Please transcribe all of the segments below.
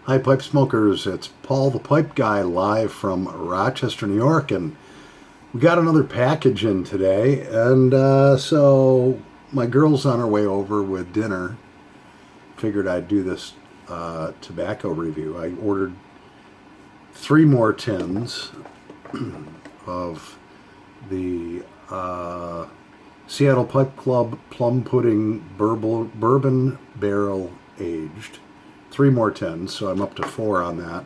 Hi, Pipe Smokers. It's Paul the Pipe Guy live from Rochester, New York, and we got another package in today. And so my girl's on her way over with dinner. Figured I'd do this tobacco review. I ordered 3 more tins of the Seattle Pipe Club Plum Pudding Bourbon Barrel Aged. 3 more tins, so I'm up to 4 on that.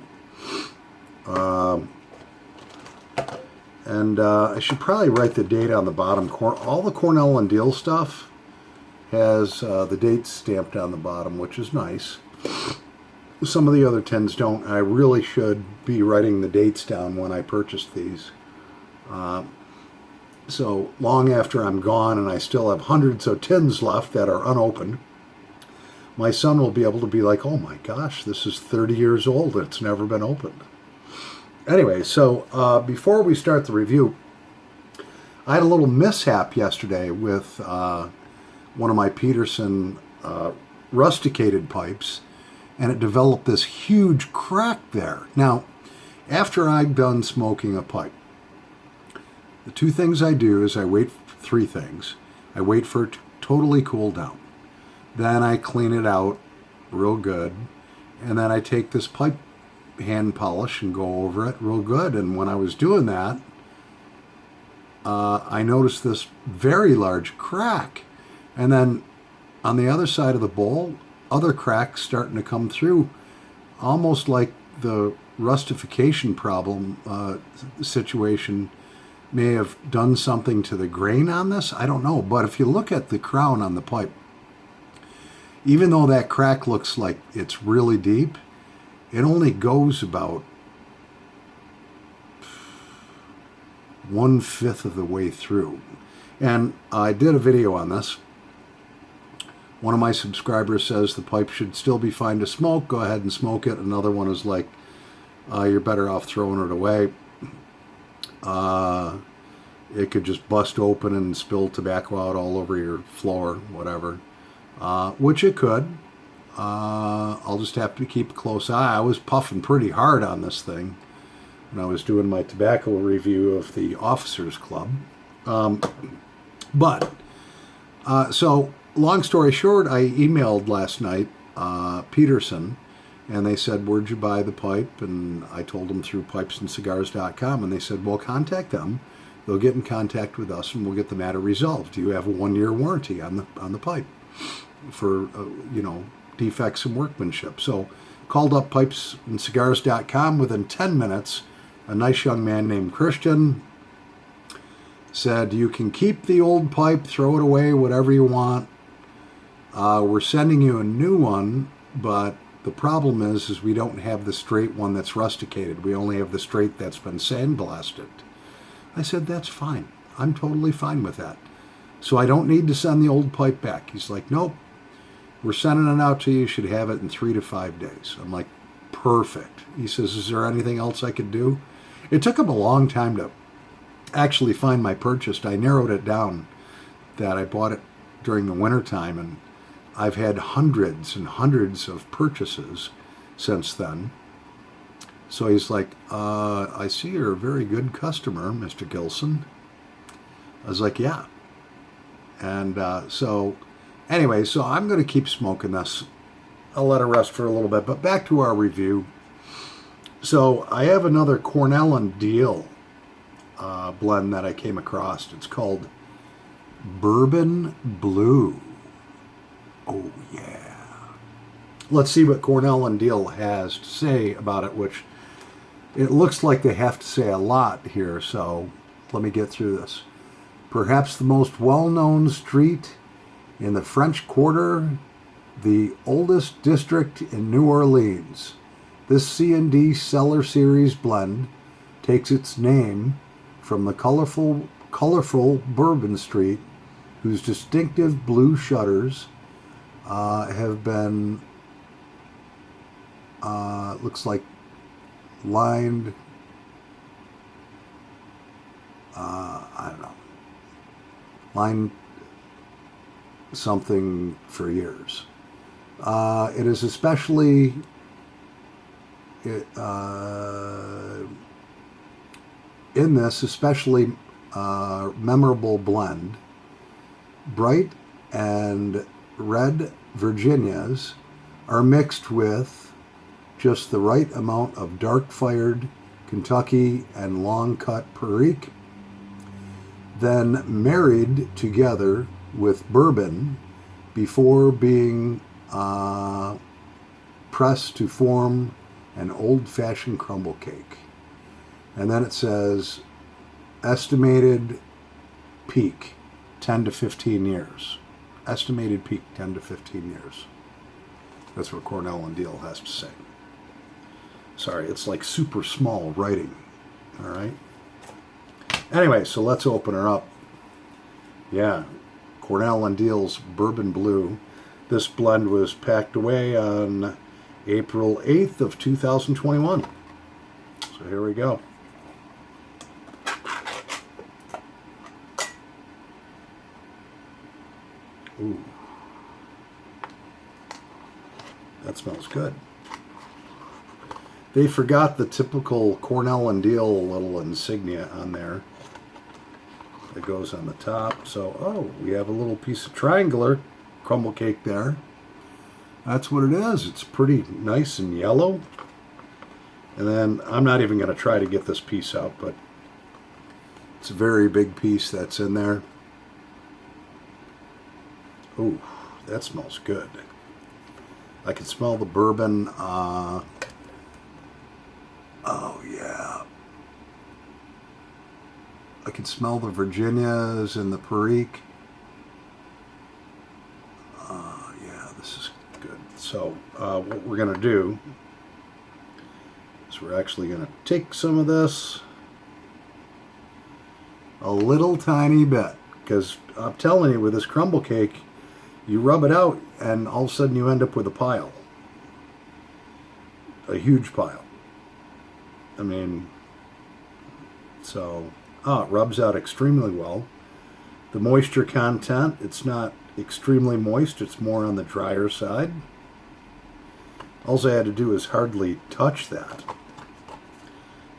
I should probably write the date on the bottom. All the Cornell and Diehl stuff has the dates stamped on the bottom, which is nice. Some of the other tins don't. I really should be writing the dates down when I purchased these. So long after I'm gone and I still have hundreds of tins left that are unopened, my son will be able to be like, oh my gosh, this is 30 years old. It's never been opened. Anyway, so before we start the review, I had a little mishap yesterday with one of my Peterson rusticated pipes, and it developed this huge crack there. Now, after I'm done smoking a pipe, the 2 things I do is 3 things. I wait for it to totally cool down. Then I clean it out real good, and then I take this pipe hand polish and go over it real good. And when I was doing that, I noticed this very large crack. And then on the other side of the bowl, other cracks starting to come through, almost like the rustification problem situation may have done something to the grain on this. I don't know. But if you look at the crown on the pipe, even though that crack looks like it's really deep, it only goes about 1/5 of the way through. And I did a video on this. One of my subscribers says the pipe should still be fine to smoke. Go ahead and smoke it. Another one is like, you're better off throwing it away. It could just bust open and spill tobacco out all over your floor, whatever. Which it could. I'll just have to keep a close eye. I was puffing pretty hard on this thing when I was doing my tobacco review of the Officers Club. So long story short, I emailed last night Peterson, and they said, where'd you buy the pipe? And I told them through pipesandcigars.com, and they said, well, contact them. They'll get in contact with us, and we'll get the matter resolved. You have a 1-year warranty on the pipe for defects and workmanship. So called up pipesandcigars.com. Within 10 minutes, a nice young man named Christian said, you can keep the old pipe, throw it away, whatever you want. We're sending you a new one, but the problem is we don't have the straight one that's rusticated. We only have the straight that's been sandblasted. I said, that's fine. I'm totally fine with that. So I don't need to send the old pipe back. He's like, nope, we're sending it out to you. You should have it in 3 to 5 days. I'm like, perfect. He says, is there anything else I could do? It took him a long time to actually find my purchase. I narrowed it down that I bought it during the wintertime, and I've had hundreds and hundreds of purchases since then. So he's like, I see you're a very good customer, Mr. Gilson. I was like, yeah. And so I'm going to keep smoking this. I'll let it rest for a little bit. But back to our review. So I have another Cornell and Diehl blend that I came across. It's called Bourbon Bleu. Oh, yeah. Let's see what Cornell and Diehl has to say about it, which it looks like they have to say a lot here. So let me get through this. Perhaps the most well-known street in the French Quarter, the oldest district in New Orleans. This C&D Cellar Series blend takes its name from the colorful Bourbon Street, whose distinctive blue shutters have been, looks like, lined, line something for years. It is especially It, in this especially memorable blend, bright and red Virginias are mixed with just the right amount of dark-fired Kentucky and long-cut Perique, then married together with bourbon before being pressed to form an old-fashioned crumble cake. And then it says estimated peak 10 to 15 years. Estimated peak 10 to 15 years. That's what Cornell and Diehl has to say. Sorry, it's like super small writing. All right. Anyway, so let's open her up. Yeah, Cornell and Diehl's Bourbon Bleu. This blend was packed away on April 8th of 2021. So here we go. Ooh. That smells good. They forgot the typical Cornell and Diehl little insignia on there. It goes on the top. So, oh, we have a little piece of triangular crumble cake there. That's what it is. It's pretty nice and yellow. And then I'm not even going to try to get this piece out, but it's a very big piece that's in there. Ooh, that smells good. I can smell the bourbon. Oh, yeah. I can smell the Virginias and the Perique. Yeah, this is good. So, what we're going to do is we're actually going to take some of this, a little tiny bit, because I'm telling you, with this crumble cake, you rub it out, and all of a sudden you end up with a pile. A huge pile. I mean, so, it rubs out extremely well. The moisture content, it's not extremely moist, it's more on the drier side. All I had to do is hardly touch that.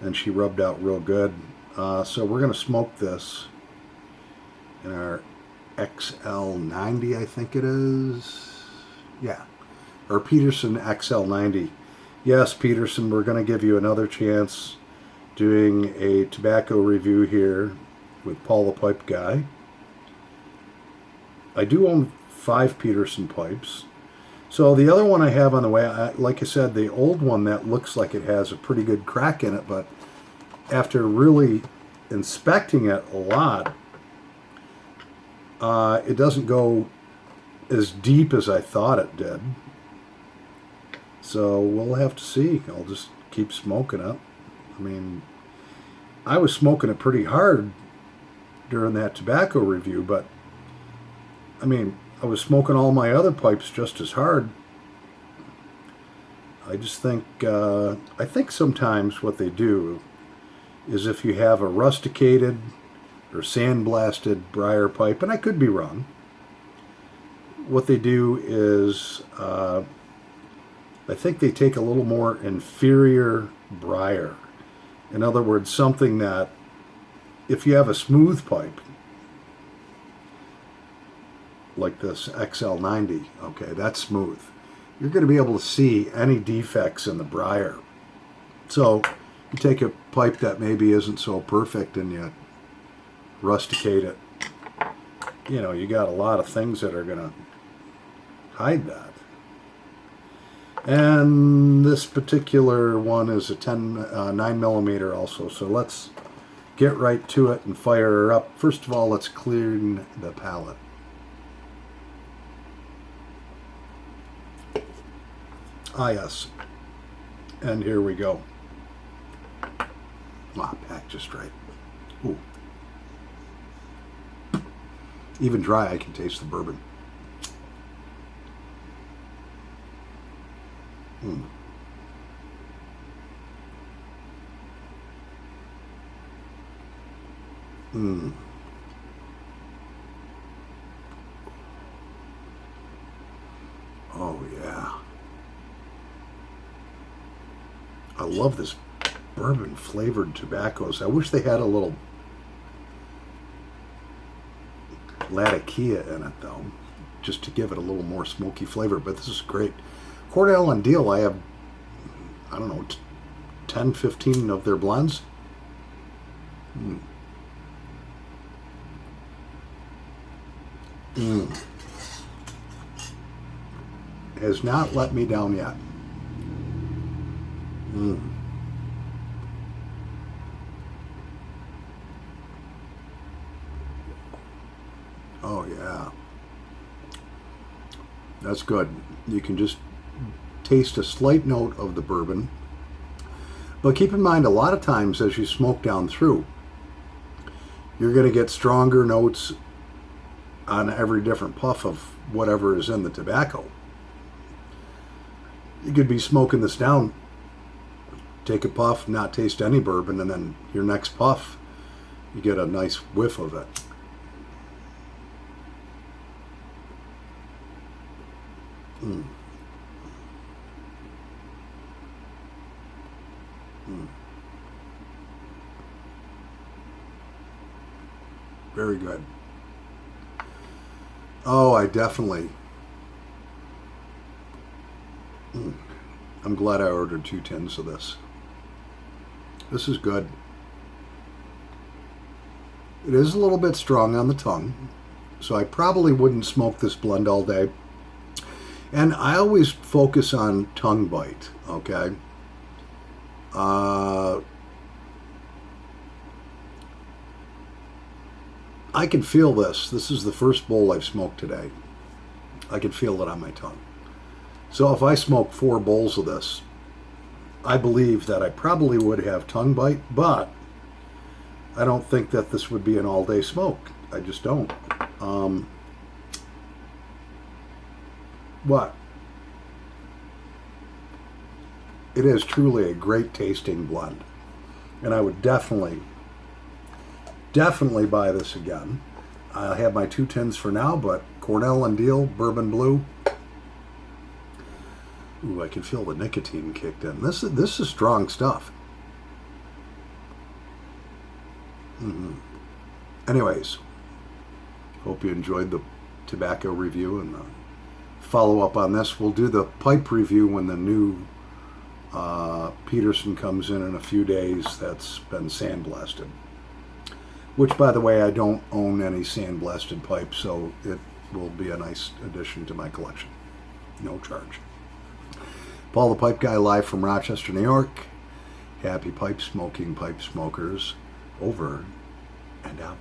And she rubbed out real good. So we're going to smoke this in our XL90, I think it is. Yeah. Or Peterson XL90. Yes, Peterson, we're going to give you another chance doing a tobacco review here with Paul the Pipe Guy. I do own 5 Peterson pipes. So the other one I have on the way, like I said, the old one that looks like it has a pretty good crack in it, but after really inspecting it a lot, it doesn't go as deep as I thought it did. So we'll have to see. I'll just keep smoking it. I mean, I was smoking it pretty hard during that tobacco review, but I mean, I was smoking all my other pipes just as hard. I just think, I think sometimes what they do is if you have a rusticated or sandblasted briar pipe, and I could be wrong, what they do is, I think they take a little more inferior briar. In other words, something that, if you have a smooth pipe, like this XL90, okay, that's smooth. You're going to be able to see any defects in the briar. So you take a pipe that maybe isn't so perfect and you rusticate it. You know, you got a lot of things that are going to hide that. And this particular one is a 9 millimeter also. So let's get right to it and fire her up. First of all, let's clean the palate. Ah, yes. And here we go. Ah, packed just right. Ooh. Even dry, I can taste the bourbon. Mm. Mm. Oh, yeah. I love this bourbon flavored tobaccos. I wish they had a little Latakia in it though, just to give it a little more smoky flavor. But this is great. Cornell and Diehl, I have, I don't know, 10, 15 of their blends. Has not let me down yet. Oh yeah, that's good. You can just taste a slight note of the bourbon, but keep in mind a lot of times as you smoke down through, you're going to get stronger notes on every different puff of whatever is in the tobacco. You could be smoking this down, take a puff, not taste any bourbon, and then your next puff, you get a nice whiff of it. Very good. Oh, I definitely. I'm glad I ordered 2 tins of this. This is good. It is a little bit strong on the tongue, so I probably wouldn't smoke this blend all day. And I always focus on tongue bite, okay? I can feel this. This is the first bowl I've smoked today. I can feel it on my tongue. So if I smoke 4 bowls of this, I believe that I probably would have tongue bite, but I don't think that this would be an all-day smoke. I just don't. What? It is truly a great tasting blend. And I would definitely buy this again. I have my 2 tins for now, but Cornell and Diehl, Bourbon Bleu. Ooh, I can feel the nicotine kicked in. This is strong stuff. Anyways, hope you enjoyed the tobacco review and the follow-up on this. We'll do the pipe review when the new Peterson comes in a few days. That's been sandblasted. Which, by the way, I don't own any sandblasted pipes, so it will be a nice addition to my collection. No charge. Paul the Pipe Guy, live from Rochester, New York. Happy pipe smoking, pipe smokers. Over and out.